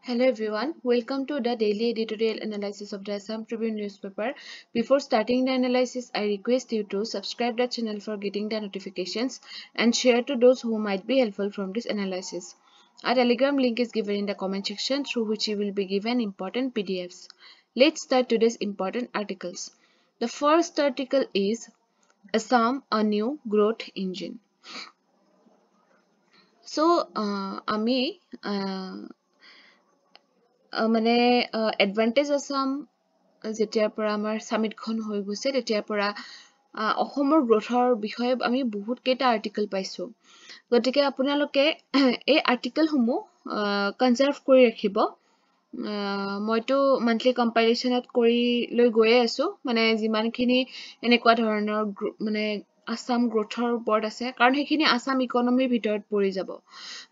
Hello everyone, welcome to the daily editorial analysis of the Assam Tribune newspaper. Before starting the analysis, I request you to subscribe the channel for getting the notifications and share to those who might be helpful from this analysis. Our Telegram link is given in the comment section through which you will be given important PDFs. Let's start today's important articles. The first article is Assam, a new growth engine. So, Ami, মানে advantage Assam যেতিয়াৰ পৰা আমাৰ সামিটখন হৈ গৈছে তেতিয়াৰ পৰা অসমৰ গ্ৰোথৰ বিষয়ে আমি বহুত কেইটা আৰ্টিকেল পাইছো গতিকে আপোনালোকে এই আৰ্টিকেলসমূহ কনজাৰ্ভ কৰি ৰাখিব মইতো মান্থলি কম্পাইলেশ্যনত কৰি লৈ গৈয়ে আছো মানে যিমানখিনি এনেকুৱা ধৰণৰ মানে আসাম গ্ৰোথৰ ওপৰত আছে কাৰণ সেইখিনি আসাম ইকনমিৰ ভিতৰত পৰি যাব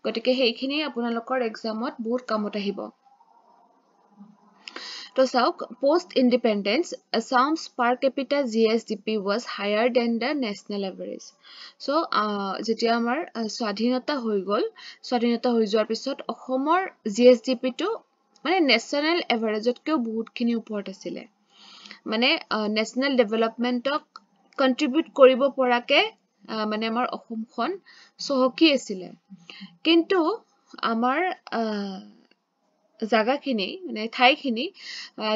গতিকে সেইখিনি আপোনালোকৰ এক্সামত বহুত কামত আহিব So, post-independence, Assam's per capita GSDP was higher than the national average. So, যেতিয়া আমাৰ স্বাধীনতা হৈ গল, স্বাধীনতা হৈ যোৱাৰ পিছত অসমৰ GSDP টো মানে national average-তকৈ বহুতখিনি ওপৰত আছিলে। মানে national development-ক contribute কৰিব পৰাকে মানে আমাৰ অসমখন চহকী আছিলে। কিন্তু আমাৰ জাগাখিনি মানে ঠাইখিনি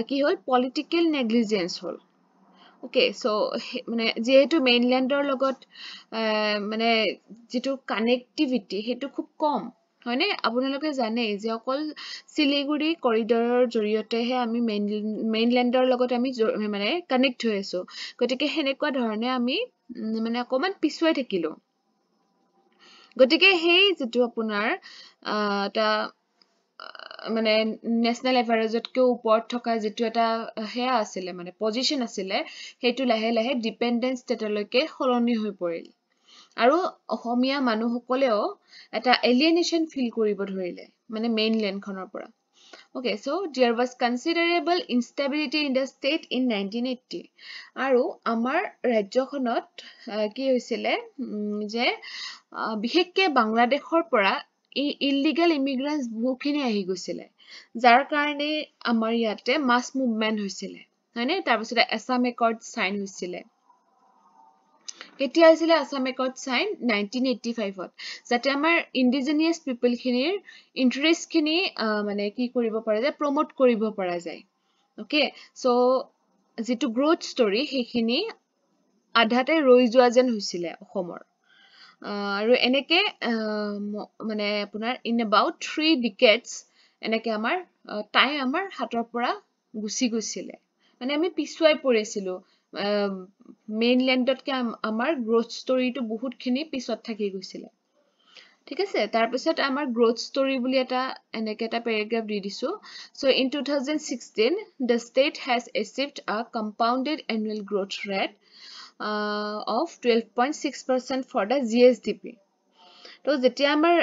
কি হল পলিটিক্যাল নেগলিজেন্স হল ওকে সো মানে যেহেতু মেইনল্যান্ডৰ লগত মানে যেটো কানেক্টিভিটি হেতু খুব কম হয়নে আপোনালোকে জানে যে অকল সিলিগুৰি কৰিডৰৰ জৰিয়তেহে আমি মেইনল্যান্ডৰ লগত আমি মানে কানেক্ট হৈ আছো গতিকে হেনেকুৱা ধৰণে আমি মানে অকমান পিছুৱাই থাকিলো গতিকে হেই যেটো আপোনাৰ তা মানে ন্যাশনাল এভাৰেজতকৈ ওপৰত থকা যেটো এটা হেয়া আছিলে মানে পজিশন আছিলে হেতু লাহে লাহে ডিপেন্ডেন্ট ষ্টেটলৈকে সলনি হৈ পৰিল আৰু অসমীয়া মানুহসকলেও এটা এলিয়েনেশন ফিল কৰিব ধৰিলে মানে মেইনল্যান্ড খনৰ পৰা Okay, so there was considerable instability in the state in 1980. আৰু আমাৰ ৰাজ্যখনত কি হৈছিলে যে বিশেষকৈ বাংলাদেশৰ পৰা illegal immigrants বহুখিনি আহি গৈছিলে যাৰ কাৰণে আমাৰ ইয়াতে মাছ মুভমেন্ট হৈছিলে হয়নে তাৰ পিছতে আসাম একৰ্ড সাইন হৈছিলে কেতিয়া হৈছিলে আসাম একৰ্ড সাইন 1985 ত যাতে আমাৰ ইন্ডিজিনিয়াস পিপল খিনিৰ ইন্টাৰেষ্ট খিনি মানে কি কৰিব পাৰে যে প্ৰমোট কৰিব পৰা যায় ওকে সো যেটো গ্ৰোথ ষ্টৰী হেখিনি আধাতে ৰৈ যোৱা যেন হৈছিলে অসমৰ আৰু এনেকে মানে আপোনাৰ ইন এবাউট 3 ডিকেডছ এনেকে আমাৰ টাইম আমাৰ হাতৰ পৰা গুছি গৈছিলে মানে আমি পিছুৱাই পৰিছিলো মেইনল্যান্ডতকে আমাৰ গ্ৰোথ ষ্টৰীটো বহুতখিনি পিছত থাকি গৈছিলে ঠিক আছে তাৰ পিছত আমাৰ গ্ৰোথ ষ্টৰী বুলি এটা এনেকে এটা প্যাৰাগ্ৰাফ দি দিছো so in 2016 the state has achieved a compounded annual growth rate of 12.6% for the GSDP তো যেতিয়া আমাৰ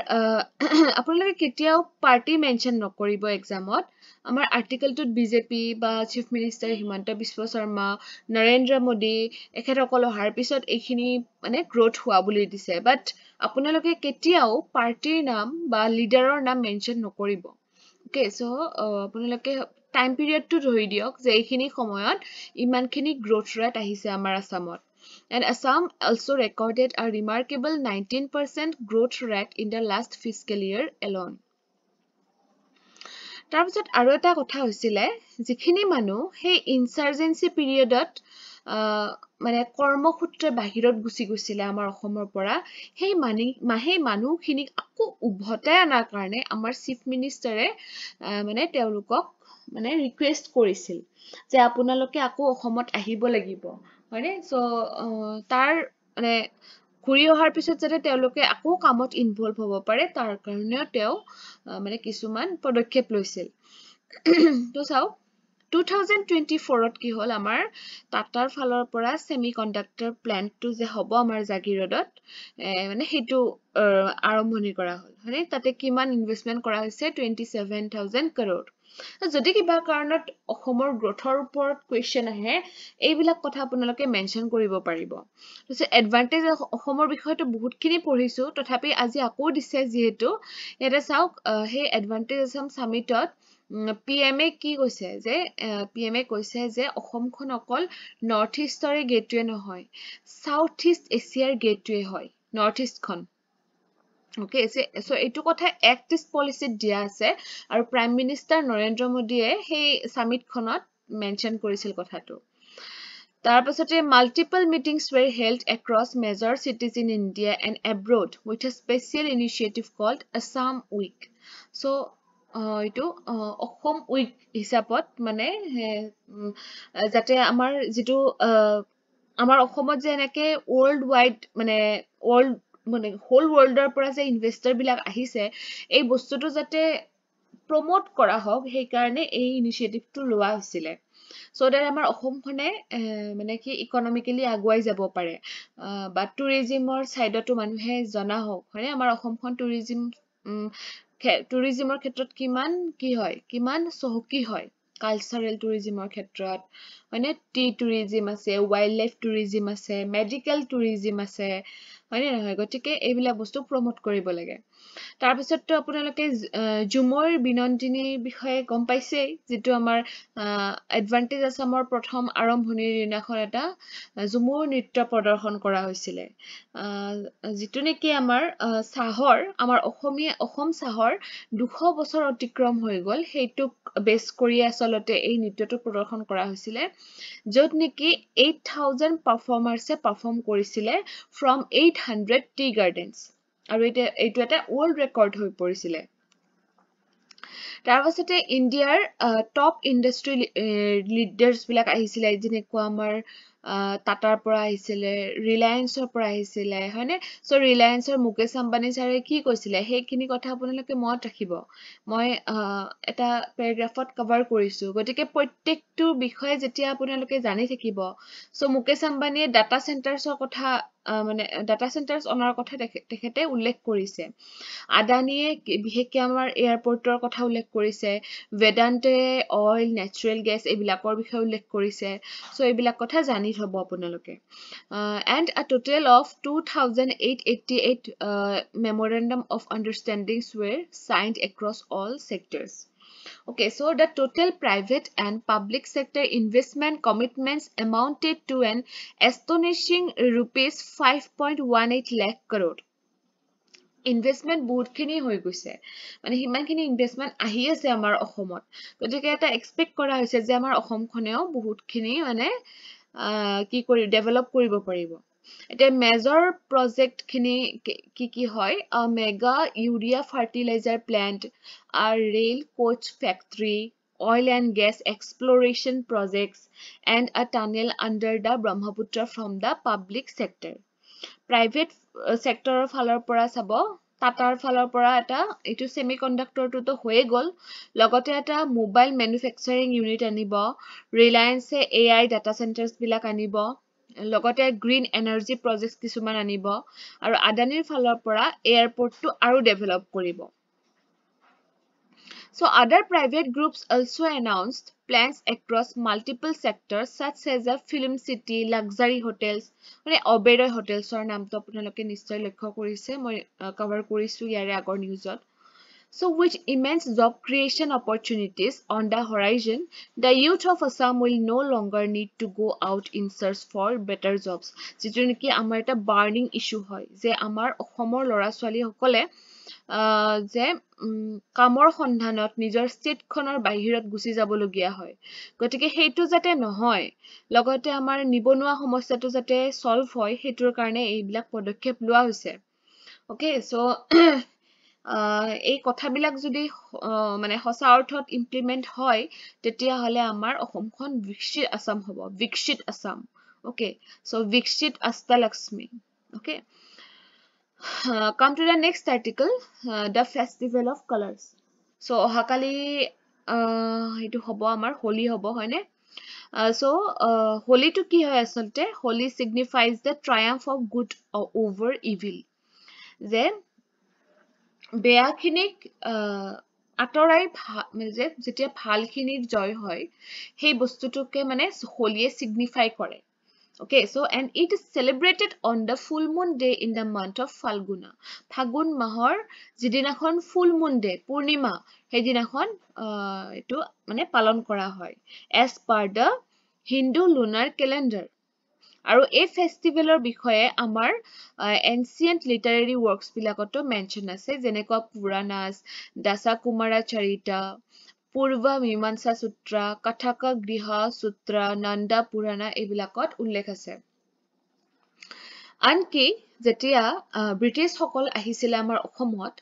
আপোনালোকে কেতিয়াও পাৰ্টি মেনশন নকৰিব এক্সামত আমাৰ আৰ্টিকেলটোত বিজেপি বা চিফ মিনিষ্টাৰ হিমন্ত বিশ্ব শৰ্মা নৰেন্দ্ৰ মোদী এখেতসকল অহাৰ পিছত এইখিনি মানে গ্ৰোথ হোৱা বুলি দিছে বাট আপোনালোকে কেতিয়াও পাৰ্টিৰ নাম বা লিডাৰৰ নাম মেনশন নকৰিব ওকে সো আপোনালোকে টাইম পিৰিয়ডটো ধৰি দিয়ক যে এইখিনি সময়ত ইমানখিনি গ্ৰোথ ৰেট আহিছে আমাৰ আসামত And Assam also recorded a remarkable 19% growth rate in the last fiscal year alone. তাৰপিছত আৰু এটা কথা হৈছিলে যিখিনি মানুহ সেই ইনসাৰ্জেন্সি পিৰিয়ডত মানে কৰ্মসূত্ৰে বাহিৰত গুছি গৈছিলে আমাৰ অসমৰ পৰা সেই মানুহখিনিক আকৌ উভতাই আনাৰ কাৰণে আমাৰ চিফ মিনিষ্টাৰে মানে তেওঁলোকক মানে ৰিকুৱেষ্ট কৰিছিল যে আপোনালোকে আকৌ অসমত আহিব লাগিব হয়নে সো তাৰ মানে ঘুৰি অহাৰ পিছত যাতে তেওঁলোকে আকৌ কামত ইনভলভ হ'ব পাৰে তাৰ কাৰণেও তেওঁ মানে কিছুমান পদক্ষেপ লৈছিল তো চাও 2024 কি হল আমাৰ টাটাৰ ফালৰ পৰা সেমিকন্ডাক্টৰ প্লান্টটো যে হ'ব আমাৰ জাগিৰোডত মানে হেতু আৰম্ভণি কৰা হ'ল মানে তাতে কিমান ইনভেষ্টমেন্ট কৰা হৈছে 27000 crore যদি কিবা কাৰণত অসমৰ গ্ৰোথৰ ওপৰত কোৱেশ্চন আহে এইবিলাক কথা আপোনালোকে মেনশন কৰিব পাৰিব তাৰপিছত এডভান্টেজ অসমৰ বিষয়টো বহুতখিনি পঢ়িছো তথাপি আজি আকৌ দিছে যিহেতু এটা চাওক সেই এডভান্টেজ আসাম সামিটত পিএমএ কি কৈছে যে পিএমএ কৈছে যে অসমখন অকল নৰ্থ ইষ্টৰে গেটৱে নহয় সাউথ ইষ্ট এছিয়াৰ গেটৱে হয় নৰ্থ ইষ্টখন ওকে সো এইটো কথা এক্ট ইষ্ট পলিচিত দিয়া আছে আৰু প্ৰাইম মিনিষ্টাৰ নৰেন্দ্ৰ মোদীয়ে সেই সামিটখনত মেনশন কৰিছিল কথাটো তাৰ পাছতে multiple meetings were held across major cities in India and abroad with a special initiative called Assam Week so এইটো অসম উইক হিচাপত মানে যাতে আমাৰ যেটো আমাৰ অসমত যে এনেকে ওয়াৰ্ল্ড ওয়াইড মানে ওয়াৰ্ল্ড মানে হোল ওয়াৰ্ল্ডৰ পৰা যে ইনভেস্টৰ বিলাক আহিছে এই বস্তুটো যাতে প্ৰমোট কৰা হোক সেই কাৰণে এই ইনিশিয়েটিভটো লোৱা হৈছিল so that আমাৰ অসমখনে মানে কি ইকোনমিক্যালি আগুৱাই যাব পাৰে বা টুৰিজমৰ সাইডতো মানুহে জনা হোক হয়নে আমাৰ অসমখন টুৰিজমৰ ক্ষেত্ৰত কিমান কি হয় কিমান চহকি হয় কালচাৰেল টুৰিজমৰ ক্ষেত্ৰত হয়নে টি টুৰিজম আছে ওয়াইল্ড লাইফ টুৰিজম আছে মেডিকেল টুৰিজম আছে হয়নে নহয় গতিকে এইবিলাক বস্তু প্ৰমোট কৰিব লাগে তাৰ পিছতটো আপোনালোকে জুমৰ বিনন্দিনীৰ বিষয়ে গম পাইছে যেটো আমাৰ এডভান্টেজ আসামৰ প্ৰথম আৰম্ভণিৰ দিনাখন এটা জুমৰ নৃত্য প্ৰদৰ্শন কৰা হৈছিল যেটো নেকি আমাৰ সাহৰ আমাৰ অসম সাহৰ 200 বছৰ অতিক্ৰম হৈ গল হেতুক বেস কৰি আসলতে এই নৃত্যটো প্ৰদৰ্শন কৰা হৈছিল যত নেকি 8000 পাৰফৰ্মাৰ্ছে পাৰফৰ্ম কৰিছিল from 800 tea gardens আৰু এইটো এটা ওয়াৰ্ল্ড ৰেকৰ্ড হৈ পৰিছিল তাৰ পাছতে ইন্ডিয়াৰ টপ ইন্ডাষ্ট্ৰি লিডাৰ্স বিলাক আহিছিল যেনেকুৱা আমাৰ টাটাৰ পৰা আহিছিল ৰিলায়েন্সৰ পৰা আহিছিল হয়নে সো ৰিলায়েন্সৰ মুকেশ আম্বানী ছাৰে কি কৈছিল হেখিনি কথা আপোনালোকে মনত ৰাখিব মই এটা প্যাৰাগ্ৰাফত কভাৰ কৰিছো গতিকে প্ৰত্যেকটো বিষয় যেতিয়া আপোনালোকে জানি থাকিব সো মুকেশ আম্বানীয়ে ডাটা সেন্টাৰছৰ কথা মানে ডাটা সেন্টাৰছ অনাৰ কথা তেখেতে উল্লেখ কৰিছে আদানিয়ে বিশেষকৈ আমাৰ এয়াৰপৰ্টৰ কথা উল্লেখ কৰিছে বেদান্তে অইল নেচাৰেল গ্যাস এইবিলাকৰ বিষয়ে উল্লেখ কৰিছে সো এইবিলাক কথা জানি থব আপোনালোকে and a total of 2888 memorandum of understandings were signed across all sectors okay so the total private and public sector investment commitments amounted to an astonishing rupees 5.18 lakh crore investment বহুতখিনি হৈ গৈছে মানে হিমানখিনি investment আহি আছে আমাৰ অসমত গতিকে এটা এক্সপেক্ট কৰা হৈছে যে আমাৰ অসমখনেও বহুতখিনি মানে কি কৰি ডেভেলপ কৰিব পাৰিব এটা মেজৰ প্ৰজেক্ট খিনি কি হয় মেগা ইউৰিয়া ফাৰ্টিলাইজাৰ প্লান্ট আৰ rail coach factory oil and gas exploration projects and a tunnel under the Brahmaputra from the public sector private sector ফালৰ পৰা চাব টাটাৰ ফালৰ পৰা এটা এটো সেমিকন্ডাক্টৰটো হৈয়ে গল লগতে এটা মোবাইল ম্যানুফ্যাকচাৰিং ইউনিট আনিব ৰিলায়েন্সে এআই ডাটা সেন্টাৰছ বিলাক আনিব লগতে গ্ৰীণ এনাৰ্জি প্ৰজেক্টছ কিছুমান আনিব আৰু আদানিৰ ফালৰ পৰা এয়াৰপৰ্টটো আৰু ডেভেলপ কৰিব So other private groups also announced plans across multiple sectors such as a film city, luxury hotels, মানে Oberoi hotels or নামটো আপোনালোকে নিশ্চয় লক্ষ্য কৰিছে মই কভাৰ কৰিছো ইয়াৰে আগৰ নিউজত So with immense job creation opportunities on the horizon, the youth of Assam will no longer need to go out in search for better jobs. যেটো নেকি আমাৰ এটা বাৰ্নিং ইস্যু হয় যে আমাৰ অসমৰ লৰা ছোৱালী সকলে যে কামৰ সন্ধানত নিজৰ ষ্টেটখনৰ বাহিৰত গুচি যাব লগিয়া হয় গতিকে হেতু যাতে নহয় লগতে আমাৰ নিবনুৱা সমস্যাটো যাতে সলভ হয় হেতুৰ কাৰণে এইবিলাক পদক্ষেপ লোৱা হৈছে ওকে সো এই কথাবিলাক যদি মানে হসা অৰ্থত ইমপ্লিমেন্ট হয় তেতিয়া হলে আমাৰ অসমখন বিকশিত আসাম হ'ব বিকশিত আসাম ওকে সো বিকশিত Ashtalakshmi okay come to the next article the festival of colors so ohakali এইটো হ'ব আমাৰ হোলি হ'ব হয়নে so হোলিটো কি হয় আসলতে Holi signifies the triumph of good over evil যে বেয়াখিনিক আতৰাই যে যেতিয়া ভালখিনিৰ জয় হয় সেই বস্তুটোকে মানে হোলিয়ে signify কৰে okay so and it is celebrated on the full moon day in the month of Falguna ফাগুন মাহৰ যিদিনাখন full moon day পূৰ্ণিমা সেইদিনাখন এটো মানে পালন কৰা হয় as per the Hindu lunar calendar আৰু এই ফেষ্টিভেলৰ বিষয়ে আমাৰ এনচিয়েন্ট লিটাৰেৰী ৱৰ্কছ বিলাকতো মেনশ্যন আছে যেনেকুৱা পুৰাণাস দাসা কুমাৰা চৰিতা পূৰ্ব মীমাংসা সূত্ৰ কথকা গৃহ সূত্ৰ নন্দা পুৰাণা এইবিলাকত উল্লেখ আছে আনকি যেতিয়া ব্ৰিটিছ সকল আহিছিল আমাৰ অসমত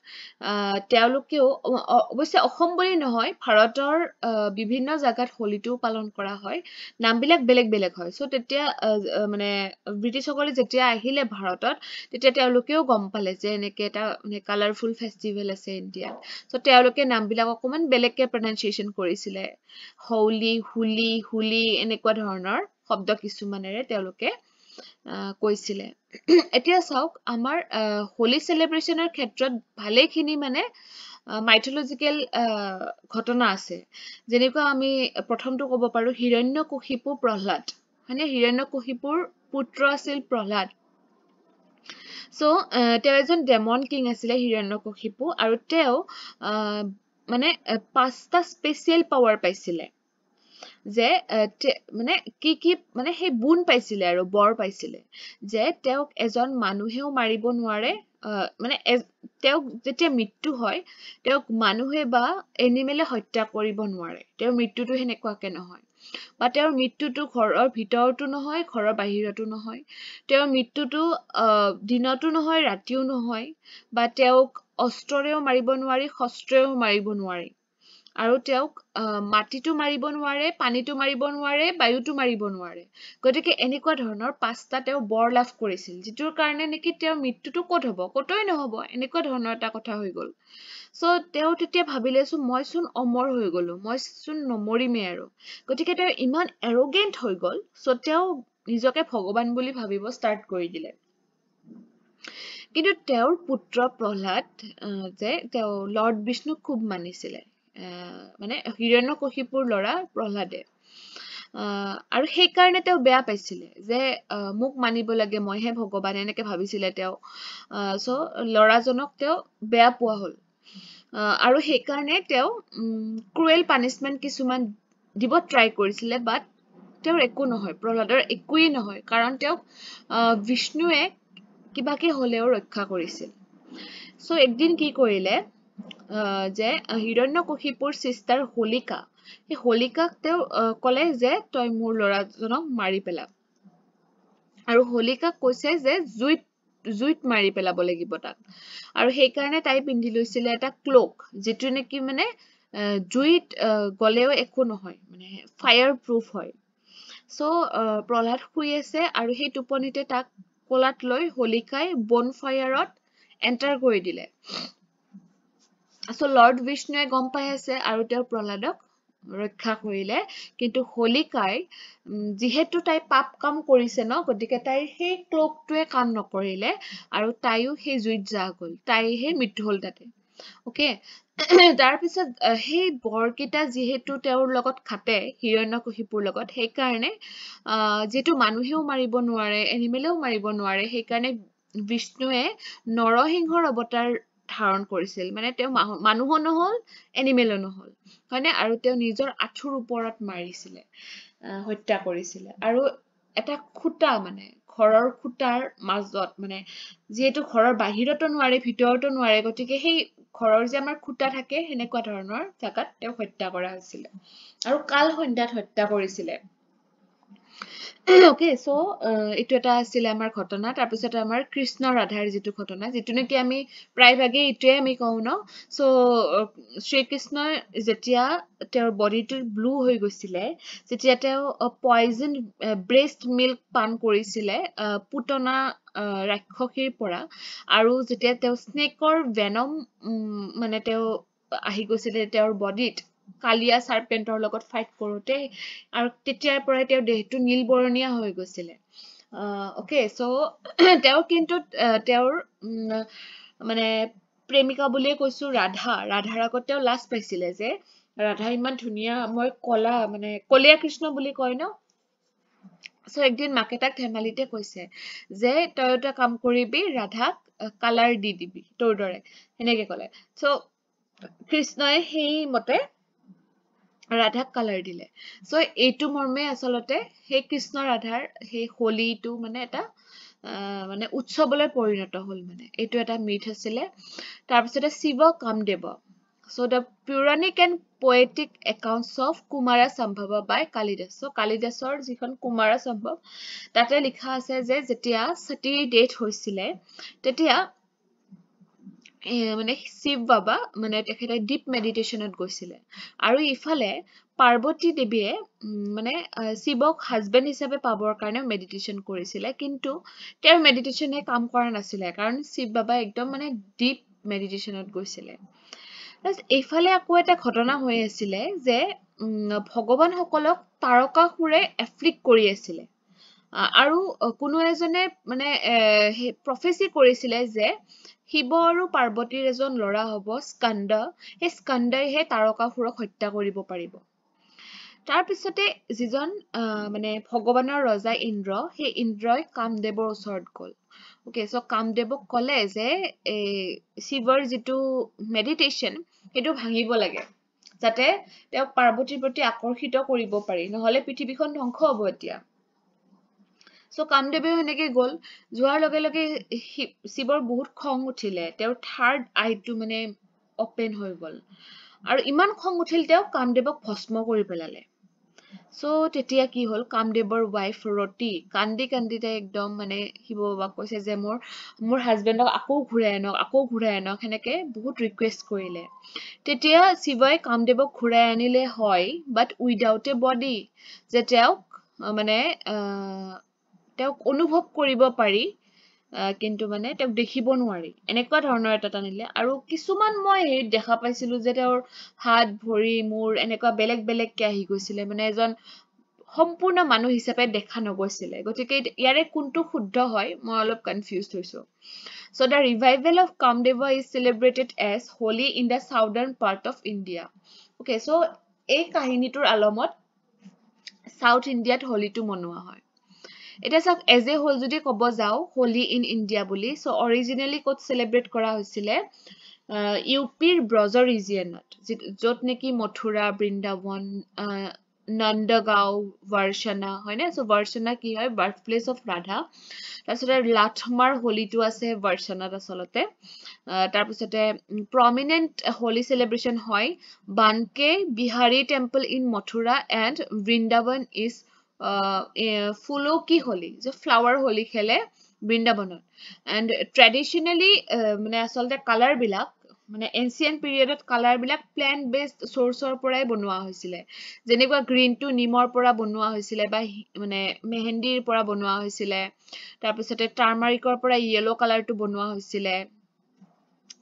তেওঁলোকেও অৱশ্যে অসম বুলি নহয় ভাৰতৰ বিভিন্ন জাগাত হোলিটো পালন কৰা হয় নামবিলাক বেলেগ বেলেগ হয় সো তেতিয়া মানে ব্ৰিটিছ সকলে যেতিয়া আহিলে ভাৰতত তেতিয়া তেওঁলোকেও গম পালে যে এনেকে এটা মানে কালাৰফুল ফেষ্টিভেল আছে ইণ্ডিয়াত সো তেওঁলোকে নামবিলাক অকমান বেলেগকে প্ৰনাউন্সিয়েচন কৰিছিলে হোলি হুলি হুলি এনেকুৱা ধৰণৰ শব্দ কিছুমানেৰে তেওঁলোকে কৈছিলে এতিয়া চাওক আমাৰ হোলি সেলিব্ৰেশনৰ ক্ষেত্ৰত ভালেখিনি মানে মাইথোলজিক্যাল ঘটনা আছে যেনেকুৱা আমি প্ৰথমটো ক'ব পাৰো হিৰণ্যকশিপু প্ৰহ্লাদ মানে হিৰণ্যকশিপুৰ পুত্ৰ আছিল প্ৰহ্লাদ সো তেওঁ এজন ডেমন কিং আছিলে হিৰণ্যকশিপু আৰু তেওঁ মানে পাঁচটা স্পেশাল পাৱাৰ পাইছিলে যে মানে কি মানে সেই বুন পাইছিলে আৰু বৰ পাইছিলে যে তেওঁক এজন মানুহেও মাৰিব নোৱাৰে মানে তেওঁক যেতিয়া মৃত্যু হয় তেওঁক মানুহে বা এনিমেলে হত্যা কৰিব নোৱাৰে তেওঁৰ মৃত্যুটো হেনেকুৱাকে নহয় বা তেওঁৰ মৃত্যুটো ঘৰৰ ভিতৰতো নহয় ঘৰৰ বাহিৰতো নহয় তেওঁৰ মৃত্যুটো দিনতো নহয় ৰাতিও নহয় বা তেওঁক অস্ত্ৰৰেও মাৰিব নোৱাৰি শস্ত্ৰেও মাৰিব নোৱাৰি আৰু তেওঁক মাটিটো মাৰিব নোৱাৰে পানীটো মাৰিব নোৱাৰে বায়ুটো মাৰিব নোৱাৰে গতিকে এনেকুৱা ধৰণৰ পাঁচটা তেওঁ বৰ লাভ কৰিছিল যিটোৰ কাৰণে নেকি তেওঁৰ মৃত্যুটো ক'ত হ'ব ক'তই নহ'ব এনেকুৱা ধৰণৰ এটা কথা হৈ গ'ল সো তেওঁ তেতিয়া ভাবিলেছো মই চোন অমৰ হৈ গলো মই চোন নমৰিমে আৰু গতিকে তেওঁ ইমান এৰোগেন্ট হৈ গ'ল সো তেওঁ নিজকে ভগৱান বুলি ভাবিব ষ্টাৰ্ট কৰি দিলে কিন্তু তেওঁৰ পুত্ৰ প্ৰহ্লাদ যে তেওঁ লৰ্ড বিষ্ণুক খুব মানিছিলে মানে হিৰণ্যকশিপুৰ ল'ৰা প্ৰহ্লাদে আৰু সেই কাৰণে তেওঁ বেয়া পাইছিলে যে মোক মানিব লাগে মইহে ভগৱান এনেকে ভাবিছিলে তেওঁ সো ল'ৰাজনক তেওঁ বেয়া পোৱা হ'ল আৰু সেই কাৰণে তেওঁ ক্ৰুৱেল পানিশমেন্ট কিছুমান দিব ট্ৰাই কৰিছিলে বাট তেওঁৰ একো নহয় প্ৰহ্লাদৰ একোই নহয় কাৰণ তেওঁক বিষ্ণুৱে কিবাকে হলেও ৰক্ষা কৰিছিল সো একদিন কি কৰিলে যে হিৰণ্যকশিপুৰ সিস্টাৰ হোলিকা এই হোলিকাক তেওঁ ক'লে যে তই মোৰ ল'ৰাজনক মাৰি পেলা আৰু হোলিকাক কৈছে যে জুইত মাৰি পেলাব লাগিব তাক আৰু সেই কাৰণে তাই পিন্ধি লৈছিলে এটা ক্লোক যেটো নেকি মানে জুইত গলেও একো নহয় মানে ফায়াৰ প্ৰুফ হয় সো প্ৰহ্লাদ শুই আছে আৰু সেই টোপনিতে তাক কোলাত লৈ হোলিকাই বন ফায়াৰত এন্টাৰ কৰি দিলে সো লৰ্ড বিষ্ণুৱে গম পাই আছে আৰু তেওঁ প্ৰহ্লাদক ৰক্ষা কৰিলে কিন্তু হোলিকাই যিহেতু তাই পাপ কাম কৰিছে ন গতিকে তাই সেই ক্লোকটোৱে কাম নকৰিলে আৰু তাইও সেই জুইত যা গ'ল তাইহে মৃত্যু হ'ল তাতে ওকে তাৰ পিছত সেই বৰকিটা যিহেতু তেওঁৰ লগত খাটে হিৰণ্যকশিপুৰ লগত সেই কাৰণে যেটো মানুহেও মাৰিব নোৱাৰে এনিমেলেও মাৰিব নোৱাৰে সেই কাৰণে বিষ্ণুৱে নৰসিংহৰ অৱতাৰ ধাৰণ কৰিছিল মানে তেওঁ মানুহো নহল এনিমেলো নহল হয়নে আৰু তেওঁ নিজৰ আঁঠুৰ ওপৰত মাৰিছিলে হত্যা কৰিছিলে আৰু এটা খুঁটা মানে ঘৰৰ খুঁটাৰ মাজত মানে যেহেতু ঘৰৰ বাহিৰতো নোৱাৰে ভিতৰতো নোৱাৰে গতিকে সেই ঘৰৰ যে আমাৰ খুঁটা থাকে হেনেকুৱা ধৰণৰ জাগাত তেওঁ হত্যা কৰা হৈছিল আৰু কাল সন্ধ্যাত হত্যা কৰিছিলে ওকে সো এটো এটা আছিল আমাৰ ঘটনা তাৰ পিছত আমাৰ কৃষ্ণ ৰাধাৰ যেটো ঘটনা যেটো নেকি আমি প্ৰায় ভাগে ইটোৱে আমি কওঁ ন সো শ্ৰীকৃষ্ণ যেতিয়া তেওঁৰ বডিটো ব্লু হৈ গৈছিলে যেতিয়া তেওঁ পয়জন ব্ৰেষ্ট মিল্ক পান কৰিছিলে পুতনা ৰাক্ষসীৰ পৰা আৰু যেতিয়া তেওঁ স্নেকৰ ভেনম মানে তেওঁ আহি গৈছিলে তেওঁৰ বডিত কালিয়া সাৰ্পেন্টৰ লগত ফাইট কৰোতে আৰু তেতিয়াৰ পৰাই তেওঁৰ দেহটো নীলবৰণীয়া হৈ গৈছিলে ওকে সো তেওঁৰ কিন্তু তেওঁৰ মানে প্ৰেমিকা বুলিয়ে কৈছো ৰাধাৰ আগত তেওঁ লাজ পাইছিলে যে ৰাধা ইমান ধুনীয়া মই কলা মানে কলীয়া কৃষ্ণ বুলি কয় ন সো একদিন মাকে তাক ধেমালিতে কৈছে যে তই এটা কাম কৰিবি ৰাধাক কালাৰ দি দিবি তোৰ দৰে এনেকে কলে সো কৃষ্ণই সেই মতে ৰাধাক কালাৰ দিলে সো এইটো মৰ্মে আচলতে সেই কৃষ্ণ ৰাধাৰ সেই হোলীটো মানে এটা মানে উৎসৱলৈ পৰিণত হল মানে এইটো এটা মিথ আছিলে তাৰপিছতে Shiva Kamdev so the puranic and poetic accounts of Kumara Sambhava by Kalidas so Kalidasor jikhon Kumara Sambhav tate likha ase je jetia sati date hoisile tetia মানে শিৱ বাবা মানে তেখেতে ডিপ মেডিটেশনত গৈছিলে আৰু ইফালে পাৰ্বতী দেৱীয়ে মানে শিৱক হাজবেণ্ড হিচাপে পাবৰ কাৰণে মেডিটেশন কৰিছিলে কিন্তু তেওঁৰ মেডিটেশনে কাম কৰা নাছিলে কাৰণ শিৱ বাবা একদম মানে ডিপ মেডিটেশনত গৈছিলে এইফালে আকৌ এটা ঘটনা হৈ আছিল যে ভগৱান সকলক তাৰকাসুৰে এফ্লিক্ট কৰি আছিল আৰু কোনো এজনে মানে প্ৰফেসি কৰিছিল যে শিৱ আৰু পাৰ্বতীৰ এজন লৰা হ'ব স্কন্দ এই স্কন্দই হে তাৰকাসুৰক হত্যা কৰিব পাৰিব তাৰ পিছতে যিজন মানে ভগৱানৰ ৰজা ইন্দ্ৰ সেই ইন্দ্ৰই কামদেৱৰ ওচৰত গল ওকে সো কামদেৱক কলে যে শিৱৰ যেটো মেডিটেশন হেতু ভাঙিব লাগে যাতে তেওঁ পাৰ্বতীৰ প্ৰতি আকৰ্ষিত কৰিব পাৰি নহলে পৃথিৱীখন ধ্বংস হ'ব এতিয়া সো কামদেৱে হেনেকে গল যোৱাৰ লগে লগে শিৱৰ বহুত খং উঠিলে তেওঁৰ থাৰ্ড আইটো মানে ওপেন হৈ গল আৰু ইমান খং উঠিল তেওঁ কামদেৱক ভস্ম কৰি পেলালে সো তেতিয়া কি হল কামদেৱৰ ওয়াইফ ৰতি কান্দি তাই একদম মানে শিৱ বাবাক কৈছে যে মোৰ হাজবেণ্ডক আকৌ ঘূৰাই আনক হেনেকে বহুত ৰিকুৱেষ্ট কৰিলে তেতিয়া শিৱই কামদেৱক ঘূৰাই আনিলে হয় বাট উইদাউট এ বডি যে তেওঁক মানে তেওঁক অনুভৱ কৰিব পাৰি কিন্তু মানে তেওঁক দেখিব নোৱাৰি এনেকুৱা ধৰণৰ এটা টানিলে আৰু কিছুমান মই হেৰি দেখা পাইছিলো যে তেওঁৰ হাত ভৰি মূৰ এনেকুৱা বেলেগ কে আহি গৈছিলে মানে এজন সম্পূৰ্ণ মানুহ হিচাপে দেখা নগৈছিলে গতিকে ইয়াৰে কোনটো শুদ্ধ হয় মই অলপ কনফিউজড হৈছো so the revival of Kamdeva is celebrated as Holi in the southern part of India okay so এই কাহিনীটোৰ আলমত সাউথ ইণ্ডিয়াত হোলীটো মনোৱা হয় এটা সব এজ এ হোল যদি কব যাও হোলি ইন ইণ্ডিয়া বুলি সো অৰিজিনালি কোট সেলিব্ৰেট কৰা হৈছিল ইউপিৰ ব্ৰজ ৰিজিয়নত যত নেকি মথুৰা বৃন্দাবন নন্দগাঁও বৰ্ষনা হয়নে সো বৰ্ষনা কি হয় বাৰ্থ প্লেস অফ ৰাধা তাৰপিছতে লাথমাৰ হোলীটো আছে বৰ্ষনাত আচলতে তাৰপিছতে প্ৰমিনেন্ট হোলী সেলিব্ৰেশন হয় Banke Bihari temple in Mathura and Vrindavan is ফুলোকি হোলী যে ফ্লাৱাৰ হোলী খেলে বৃন্দাবনত এণ্ড ট্ৰেডিশনেলি মানে আচলতে কালাৰ বিলাক মানে এনচিয়েন্ট পিৰিয়ডত কালাৰ বিলাক প্লান্ট বেসড সোৰ্সৰ পৰাই বনোৱা হৈছিল যেনেকুৱা গ্ৰীন টু নিমৰ পৰা বনোৱা হৈছিল বা মানে মেহেন্দিৰ পৰা বনোৱা হৈছিল তাৰপিছতে টাৰ্মাৰিকৰ পৰা ইয়েলো কালাৰটো বনোৱা হৈছিল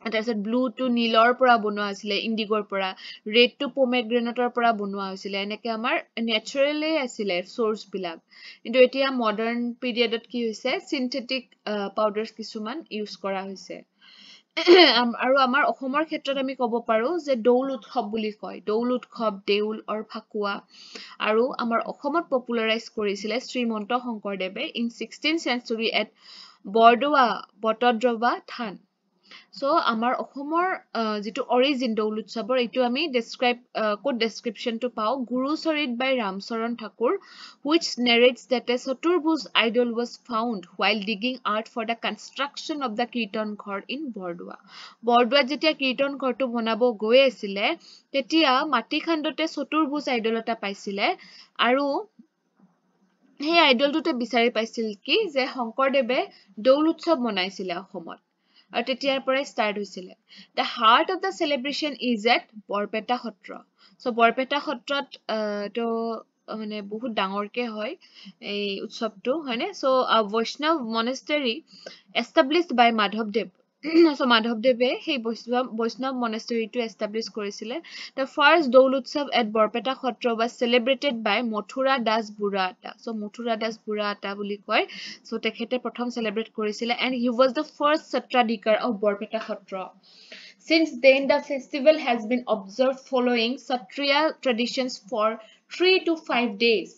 তাৰপিছত ব্লু টু নীলৰ পৰা বনোৱা হৈছিল ইণ্ডিগৰ পৰা ৰেড টু পোমেগ্ৰেনেটৰ পৰা বনোৱা হৈছিল এনেকে আমাৰ নেচাৰেলি আছিল সোৰ্স বিলাক কিন্তু এতিয়া মডাৰ্ন পিৰিয়ডত কি হৈছে সিনথেটিক পাউডাৰস কিছুমান ইউজ কৰা হৈছে আৰু আমাৰ অসমৰ ক্ষেত্ৰত আমি ক'ব পাৰো যে দৌল উৎসৱ বুলি কয় দৌল উৎসৱ দেউল অৰ ফাকুৱা আৰু আমাৰ অসমত পপুলাৰাইজ কৰিছিল শ্ৰীমন্ত শংকৰদেৱে in 16th century at Bordowa Batadrava থান সো আমাৰ অসমৰ যেটো অৰিজিন দৌল উৎসৱৰ এটো আমি ডেসক্ৰাইব কোড ডেসক্ৰিপশনটো পাও গুৰুচৰিত বাই Ramcharan Thakur which narrates that a Chaturbhuj idol was found while digging earth for the construction of the Kirtan Ghar in Bordua. Bordua যেতিয়া কীৰ্তন ঘৰটো বনাব গৈ আছিল তেতিয়া মাটি খণ্ডতে Chaturbhuj idol এটা পাইছিলে আৰু সেই আইডলটোতে বিচাৰি পাইছিল কি যে শংকৰদেৱে দৌল উৎসৱ মনাইছিল অসমত আৰু তেতিয়াৰ পৰাই ষ্টাৰ্ট হৈছিল the heart of the celebration is at Barpeta Satra so Barpeta সত্ৰত তো মানে বহুত ডাঙৰকে হয় এই উৎসৱটো হয়নে সো বৈষ্ণৱ monastery established by Madhavdev so Madhavdeve সেই Vaishnav monastery to establish কৰিছিলে. The first Dol Utsav at Borpeta Khotra was celebrated by Mathura Das Burata. So Mathura Das Burata বুলি কয়. So তেখেতে প্ৰথম celebrate কৰিছিলে and he was the first Satradikar of Borpeta Khotra. Since then the festival has been observed following Satriya traditions for 3 to 5 days.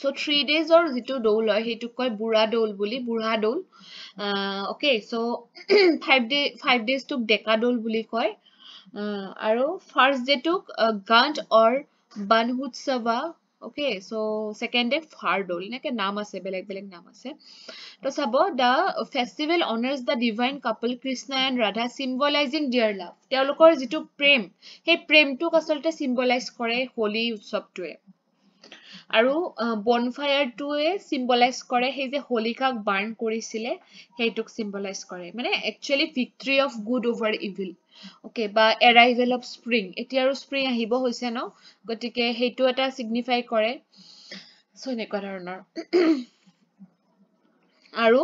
So 3 days or jitu dol hoy hetu koy bura dol buli bura dol. Okay, so 5 days took decadol buli koy. Aro first day took Gant or Banhutsava. Okay, so second day Fardol. Neke naam ase beleg naam ase. To sabo the festival honors the divine couple Krishna and Radha, symbolizing their love. Teolokor jitu prem, he prem to asolte symbolize kore Holi utsav toe. আৰু bonfire টোৱে symbolize কৰে সেই যে হোলিকাক burn কৰিছিলে সেইটোক symbolize কৰে মানে actually victory of good over evil okay বা arrival of spring এতিয়া আৰু spring আহিব হৈছে ন গতিকে সেইটো এটা signify কৰে সো এনেকুৱা ধৰণৰ আৰু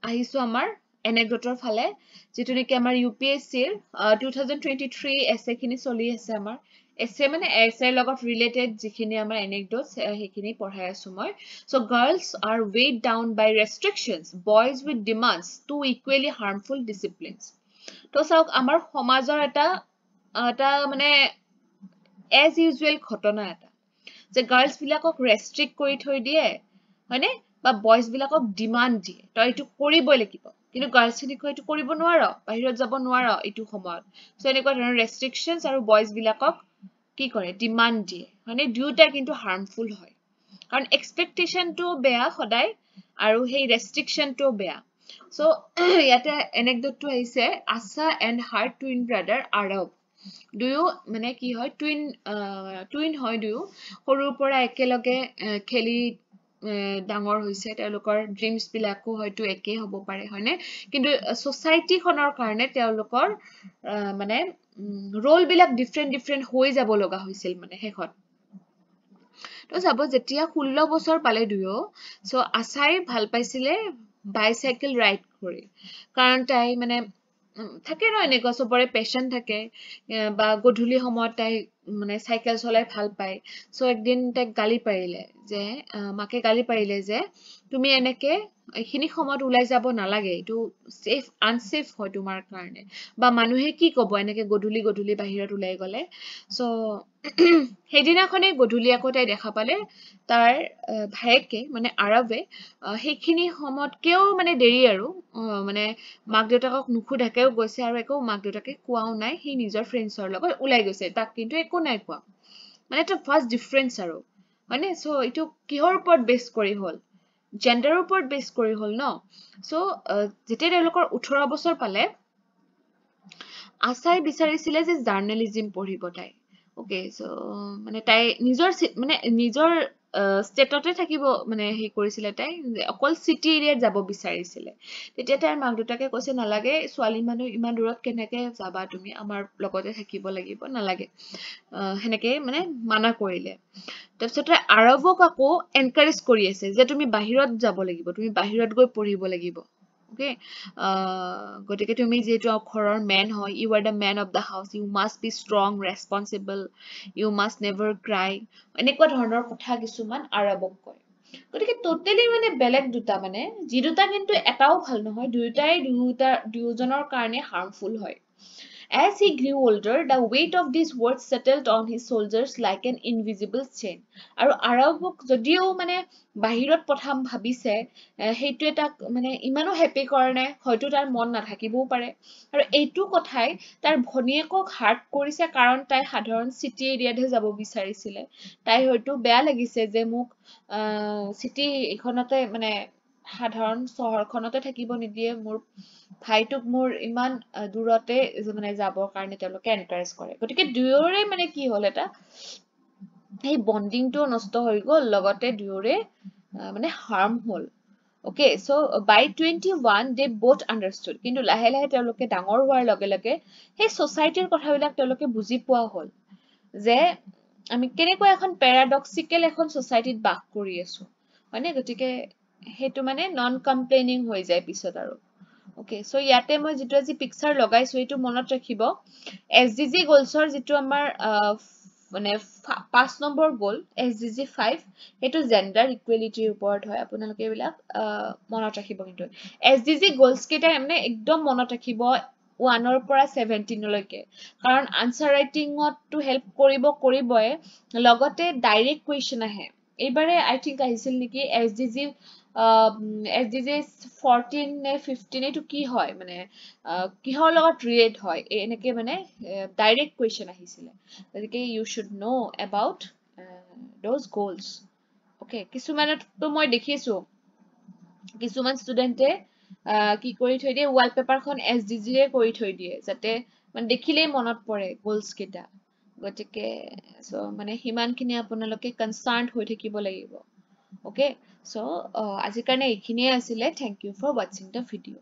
আহিছো আমাৰ anecdote ফালে যেটো নেকি আমাৰ UPSC 2023 essay খিনি চলি আছে আমাৰ essay মানে essay লগত related যিখিনি আমাৰ anecdotes হেখিনি পঢ়াই আছো মই so girls are weighed down by restrictions boys with demands two equally harmful disciplines তো চাওক আমাৰ সমাজৰ এটা মানে as usual ঘটনা এটা যে girls বিলাকক restrict কৰি থৈ দিয়ে হয়নে বা boys বিলাকক demand দিয়ে তো এটো কৰিবই লাগিব কিন্তু girls খিনি কয় এটো কৰিব নোৱাৰো বাহিৰত যাব নোৱাৰো এটো সময়ত সো এনেকুৱা ধৰণৰ restrictions আৰু boys বিলাকক কি কৰে ডিমান্ড দিয়ে মানে দুটা কিন্তু হাৰ্মফুল হয় কাৰণ এক্সপেক্টেশন টো বেয়া সদায় আৰু সেই ৰেস্ট্ৰিকশন টো বেয়া সো ইয়াতে anecdote টো আহিছে Asa and her twin brother Arav দুয়ো মানে কি হয় টুইন হয় দুয়ো সৰুৰ পৰা একেলগে খেলি ডাঙৰ হৈছে তেওঁলোকৰ ড্ৰিমছ বিলাকো হয়তো একে হ'ব পাৰে হয়নে কিন্তু সোসাইটি খনৰ কাৰণে তেওঁলোকৰ মানে রোল বিলাক ডিফারেন্ট হৈ যাব লগা হৈছিল মানে হেখন তো চাব যেতিয়া 16 বছৰ পালে দুয়ো সো আছাই ভাল পাইছিলে বাইসাইকেল ৰাইড কৰি কাৰণ তাই মানে থাকে ন এনেকুৱা সবৰে পেশন থাকে বা গধুলি সময়ত তাই মানে সাইকেল চলাই ভাল পায় সো একদিন তাই গালি পাৰিলে যে মাকে গালি পাৰিলে যে তুমি এনেকে এখিনি সময়ত উলাই যাব নালাগে এটো সেফ আনসেফ হয় তোমাৰ কাৰণে বা মানুহে কি কব এনেকে গধুলি বাহিৰত উলাই গলে সো হেদিনাখনে গধুলি আকৌ তাই দেখা পালে তাৰ ভাইকে মানে আৰবে হেখিনি সময়ত কেও মানে দেৰি আৰু মানে মাক দেউতাকক নুখুধাকেও গৈছে আৰু একো মাক দেউতাকে কোৱাও নাই হি নিজৰ ফ্ৰেন্ডছৰ লগত উলাই গৈছে তাক কিন্তু একো নাই কোৱা মানে এটা ফাৰ্স্ট ডিফাৰেন্স আৰু মানে সো এটো কিহৰ ওপৰত বেস কৰি হল জেন্ডাৰৰ ওপৰত বেস কৰি হল ন সো যেতিয়া তেওঁলোকৰ 18 বছৰ পালে আছাই বিচাৰিছিলে যে জাৰ্নালিজম পঢ়িব তাই ওকে সো মানে তাই নিজৰ ষ্টেটতে থাকিব মানে হে কৰিছিলে তাই অকল সিটি এৰিয়াত যাব বিচাৰিছিলে তেতিয়া তাইৰ মাক দুটাকে কৈছে নালাগে ছোৱালী মানুহ ইমান দূৰত কেনেকে যাবা তুমি আমাৰ লগতে থাকিব লাগিব নালাগে হেনেকে মানে মানা কৰিলে তাৰপিছত আৰৱক আকৌ এনকাৰেজ কৰি আছে যে তুমি বাহিৰত যাব লাগিব তুমি বাহিৰত গৈ পঢ়িব লাগিব okay গটিকে তুমি যেটো ঘৰৰ মেন হয় you are the man of the house you must be strong responsible you must never cry এনেকুৱা ধৰণৰ কথা কিছুমান আৰৱক কয় গটিকে টোটালি মানে বেলেগ দুটা মানে যি দুটা কিন্তু এটাও ভাল নহয় দুয়োজনৰ কাৰণে হাৰ্মফুল হয় As he grew older, the weight of these words settled on his shoulders like an invisible chain. আৰু আৰৱক যদিও মানে বাহিৰত পঠাম ভাবিছে হেইটো এটা মানে ইমানো হ্যাপি কৰে নাই হয়তো তাৰ মন নাথাকিবও পাৰে আৰু এইটো কথাই তাৰ ভনিয়েকক হাৰ্ট কৰিছে কাৰণ তাই সাধাৰণ সিটি এৰিয়াতহে যাব বিচাৰিছিলে তাই হয়তো বেয়া লাগিছে যে মোক সিটি এখনতে মানে সাধাৰণ চহৰখনতে থাকিব নিদিয়ে মোৰ ভাইটোক মোৰ ইমান দূৰতে মানে যাবৰ কাৰণে তেওঁলোকে এনকাৰেজ কৰে গতিকে দুয়োৰে মানে কি হল এটা এই বন্ডিংটো নষ্ট হৈ গল লগতে দুয়োৰে মানে harm hall okay so by 21 they both understood কিন্তু লাহে লাহে তেওঁলোকে ডাঙৰ হোৱাৰ লগে লগে সেই সোসাইটিৰ কথাবিলাক তেওঁলোকে বুজি পোৱা হল যে আমি কেনেকৈ এখন প্যাৰাডক্সিক্যাল এখন সোসাইটিত বাস কৰি আছো মানে গতিকে হেতু মানে নন কমপ্লেইনিং হৈ যায় পিছত আৰু ওকে সো ইয়াতে মই যেটো আজি পিকচাৰ লগাইছো এটো মনত ৰাখিব এসডিজি গোলছৰ যেটো আমাৰ মানে 5 নম্বৰ গোল এসডিজি 5 এটো জেন্ডাৰ ইকুৱেলিটিৰ ওপৰত হয় আপোনালোকে এইবিলাক মনত ৰাখিব কিন্তু এসডিজি গোলছ কেইটা মানে একদম মনত ৰাখিব 1 ৰ পৰা 17 লৈকে কাৰণ আনসাৰ ৰাইটিংত টু হেল্প কৰিবই লগতে ডাইৰেক্ট কোৱেশ্চন আহে এইবাৰে আই থিংক আহিছিল নেকি এসডিজি এসডিজি 14 নে 15 এটো কি হয় মানে কিহৰ লগত ৰিলেট হয় এনেকে মানে ডাইৰেক্ট কোৱেশ্চন আহিছিল গতিকে you should know about those goals okay কিছুমানতো মই দেখিছো কিছুমান ষ্টুডেন্টে কি কৰি থৈ দিয়ে ৱালপেপাৰখন এসডিজি ৰে কৰি থৈ দিয়ে যাতে মানে দেখিলেই মনত পৰে গোলছ কেইটা গতিকে সো মানে হিমানখিনি আপোনালোকে কনসাৰ্নড হৈ থাকিব লাগিব ওকে সো আজিৰ কাৰণে এইখিনিয়ে আছিলে thank you for watching the video